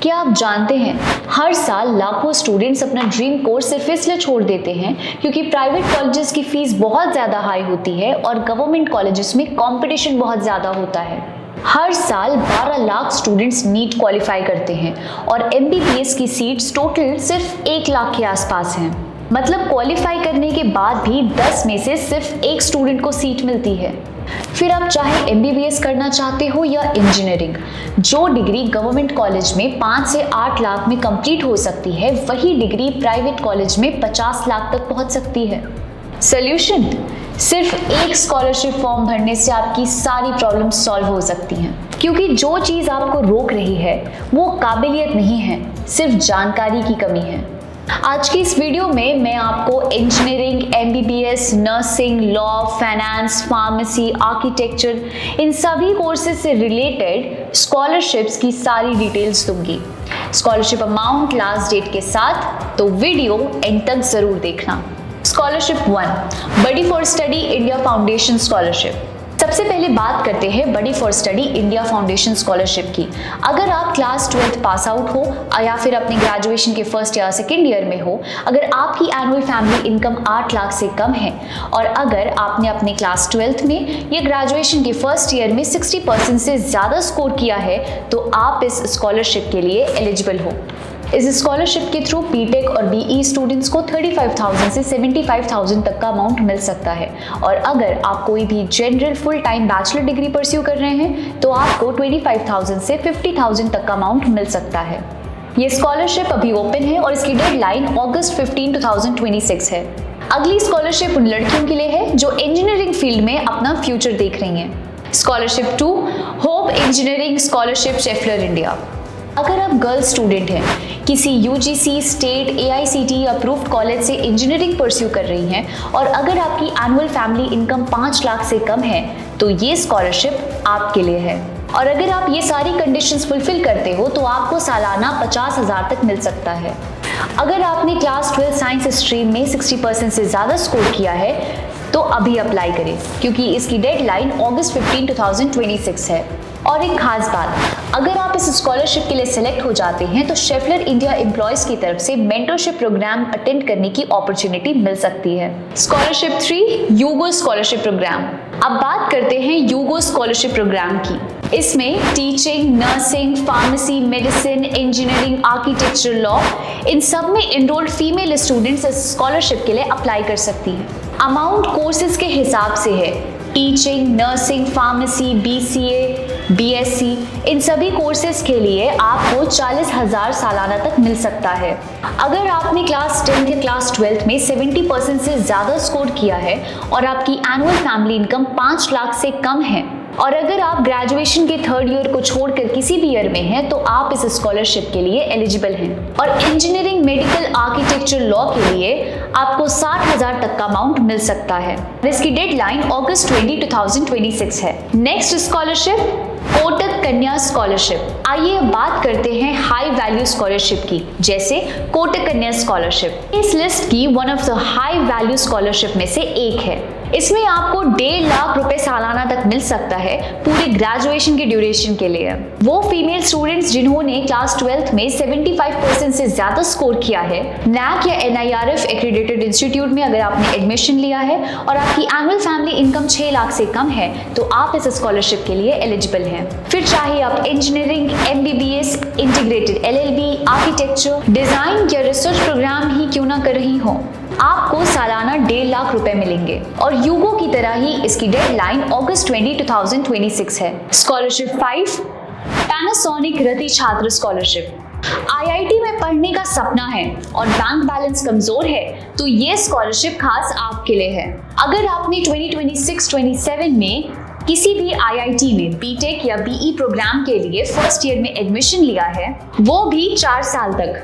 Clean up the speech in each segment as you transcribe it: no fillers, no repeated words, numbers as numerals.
क्या आप जानते हैं हर साल लाखों स्टूडेंट्स अपना ड्रीम कोर्स सिर्फ इसलिए छोड़ देते हैं क्योंकि प्राइवेट कॉलेजेस की फीस बहुत ज़्यादा हाई होती है और गवर्नमेंट कॉलेजेस में कंपटीशन बहुत ज़्यादा होता है। हर साल 12 लाख स्टूडेंट्स नीट क्वालिफाई करते हैं और MBBS की सीट्स टोटल सिर्फ 1 लाख के आसपास हैं। मतलब क्वालिफाई करने के बाद भी 10 में से सिर्फ एक स्टूडेंट को सीट मिलती है। फिर आप चाहे MBBS करना चाहते हो या इंजीनियरिंग, जो डिग्री गवर्नमेंट कॉलेज में 5 से 8 लाख में कंप्लीट हो सकती है, वही डिग्री प्राइवेट कॉलेज में 50 लाख तक पहुंच सकती है। सॉल्यूशन, सिर्फ एक स्कॉलरशिप फॉर्म भरने से आपकी सारी प्रॉब्लम्स सॉल्व हो सकती हैं। क्योंकि जो चीज़ आपको रोक रही है वो काबिलियत नहीं है, सिर्फ जानकारी की कमी है। आज की इस वीडियो में मैं आपको engineering, MBBS, nursing, law, finance, pharmacy, architecture, इन सभी कोर्सेज से रिलेटेड स्कॉलरशिप्स की सारी डिटेल्स दूंगी, स्कॉलरशिप अमाउंट, लास्ट डेट के साथ, तो वीडियो एंड तक जरूर देखना। Scholarship 1, Buddy for Study India Foundation scholarship. सबसे पहले बात करते हैं Buddy for Study India Foundation scholarship की। अगर आप क्लास 12 पास आउट हो या फिर अपने ग्रेजुएशन के फर्स्ट या सेकेंड ईयर में हो, अगर आपकी एनुअल फैमिली इनकम 8 लाख से कम है और अगर आपने अपने क्लास 12 में या ग्रेजुएशन के फर्स्ट ईयर में 60% से ज़्यादा स्कोर किया है, तो आप इस स्कॉलरशिप के लिए एलिजिबल हो। इस स्कॉलरशिप के थ्रू बीटेक और BE स्टूडेंट्स को 35,000 से 75,000 तक का अमाउंट मिल सकता है और अगर आप कोई भी general full time bachelor degree pursue कर रहे हैं तो आपको 25,000 से 50,000 तक का अमाउंट मिल सकता है। ये स्कॉलरशिप अभी ओपन है और इसकी डेडलाइन August 15, 2026 है। अगली स्कॉलरशिप उन लड़कियों के लिए है जो इंजीनियरिंग फील्ड में अपना फ्यूचर देख रही हैं। Scholarship 2, hope engineering scholarship Schaeffler India. अगर आप गर्ल स्टूडेंट हैं, किसी UGC, state, AICTE approved college से इंजीनियरिंग परस्यू कर रही हैं और अगर आपकी एनुअल फैमिली इनकम 5 लाख से कम है, तो ये स्कॉलरशिप आपके लिए है। और अगर आप ये सारी कंडीशंस फुलफिल करते हो तो आपको सालाना 50,000 तक मिल सकता है। अगर आपने क्लास 12 साइंस स्ट्रीम में 60% से ज़्यादा स्कोर किया है तो अभी अप्लाई करें क्योंकि इसकी डेडलाइन August 15, 2026 है। और एक खास बात, अगर आप इस स्कॉलरशिप के लिए सिलेक्ट हो जाते हैं तो शेफलर इंडिया एम्प्लॉयज की तरफ से मेंटरशिप प्रोग्राम अटेंड करने की अपॉर्चुनिटी मिल सकती है। Scholarship 3, Yugo scholarship programme. अब बात करते हैं यूगो स्कॉलरशिप प्रोग्राम की। इसमें teaching, nursing, pharmacy, medicine, engineering, architecture, law, इन सब में एनरोल्ड फीमेल स्टूडेंट्स इस स्कॉलरशिप के लिए अप्लाई कर सकती हैं। अमाउंट कोर्सेज के हिसाब से है। Teaching, nursing, pharmacy, BCA, BSc, इन सभी कोर्सेज के लिए आपको 40,000 सालाना तक मिल सकता है। अगर आपने क्लास 10 या क्लास 12 में 70% से ज़्यादा स्कोर किया है और आपकी एनुअल फैमिली इनकम 5 लाख से कम है और अगर आप ग्रेजुएशन के 3rd ईयर को छोड़कर किसी भी ईयर में हैं तो आप इस स्कॉलरशिप के लिए एलिजिबल हैं। और इंजीनियरिंग, मेडिकल, आर्किटेक्चर, लॉ के लिए आपको 60,000 तक का अमाउंट मिल सकता है। इसकी डेडलाइन August 20, 2026 है। नेक्स्ट स्कॉलरशिप, कोटक कन्या स्कॉलरशिप। आइए अब बात करते हैं हाई वैल्यू स्कॉलरशिप की, जैसे कोटक कन्या स्कॉलरशिप। इस लिस्ट की one of the high value scholarship में से एक है। इसमें आपको 1.5 लाख रुपए सालाना तक मिल सकता है पूरे ग्रेजुएशन के ड्यूरेशन के लिए। वो फीमेल स्टूडेंट्स जिन्होंने क्लास 12 में 75% से ज्यादा स्कोर किया है, NAC या NIRF एक्रेडिटेड इंस्टीट्यूट में अगर आपने एडमिशन लिया है और आपकी एनुअल फैमिली इनकम 6 लाख से कम है तो आप इस स्कॉलरशिप के लिए एलिजिबल हैं। फिर चाहे आप engineering, MBBS, integrated LLB, architecture, design या रिसर्च प्रोग्राम ही क्यों ना कर रही हो, आपको सालाना 1.5 लाख रुपए मिलेंगे। और यूगो की तरह ही इसकी डेडलाइन August 20, 2026 है। स्कॉलरशिप 5, पैनासोनिक रति छात्र स्कॉलरशिप। IIT में पढ़ने का सपना है और बैंक बैलेंस कमजोर है तो ये स्कॉलरशिप खास आपके लिए है। अगर आपने 2026-27 में किसी भी IIT में बीटेक या BE प्रोग्राम के लिए फर्स्ट ईयर में एडमिशन लिया है, वो भी 4 साल तक,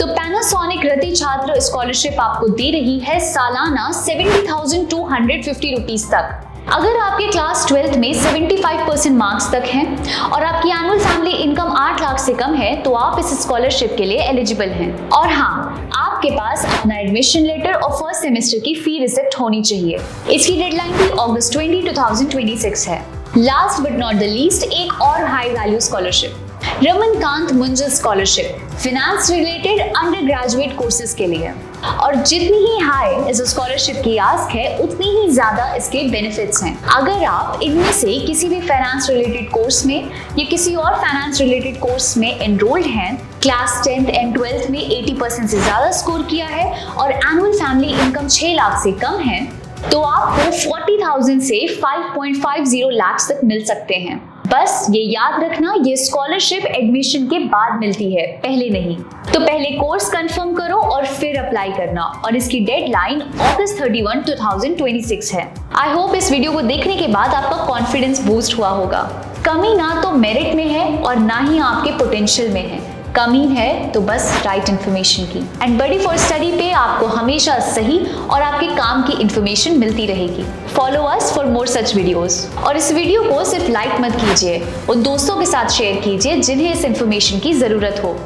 तो पैनासोनिक रति छात्र स्कॉलरशिप आपको दे रही है सालाना 70,250 रुपीज तक। अगर आपके क्लास 12 में 75% मार्क्स तक हैं और आपकी एनुअल फैमिली इनकम 8 लाख से कम है तो आप इस स्कॉलरशिप के लिए एलिजिबल हैं। और हाँ, आपके पास अपना एडमिशन लेटर और फर्स्ट सेमेस्टर की फी रिसिप्ट होनी चाहिए। इसकी डेडलाइन भी August 20, 2026 है। Last but not the least, एक और high value scholarship Ramankant Munjal scholarship finance related undergraduate courses के लिए। और जितनी ही हाई इस स्कॉलरशिप की आस्क है उतनी ही ज्यादा इसके बेनिफिट्स हैं। अगर आप इनमें से किसी भी फाइनेंस रिलेटेड कोर्स में या किसी और फाइनेंस रिलेटेड कोर्स में एनरोल्ड हैं, क्लास 10th एंड 12th में 80% से ज्यादा स्कोर किया है और एनुअल फैमिली इनकम 6 लाख से कम है, तो आपको 40,000 से 5.50 लाख तक मिल सकते हैं। बस ये याद रखना, ये स्कॉलरशिप एडमिशन के बाद मिलती है, पहले नहीं। तो पहले कोर्स कंफर्म करो और फिर अप्लाई करना, और इसकी डेडलाइन August 31, 2026 है। आई होप इस वीडियो को देखने के बाद आपका कॉन्फिडेंस बूस्ट हुआ होगा। कमी ना तो मेरिट में है और ना ही आपके पोटेंशियल में है, कमी है तो बस राइट इन्फॉर्मेशन की। एंड बडी फॉर स्टडी पे आपको हमेशा सही और आपके काम की इन्फॉर्मेशन मिलती रहेगी। Follow us for more such videos. और इस वीडियो को सिर्फ लाइक मत कीजिए, उन दोस्तों के साथ शेयर कीजिए जिन्हें इस इन्फॉर्मेशन की जरूरत हो।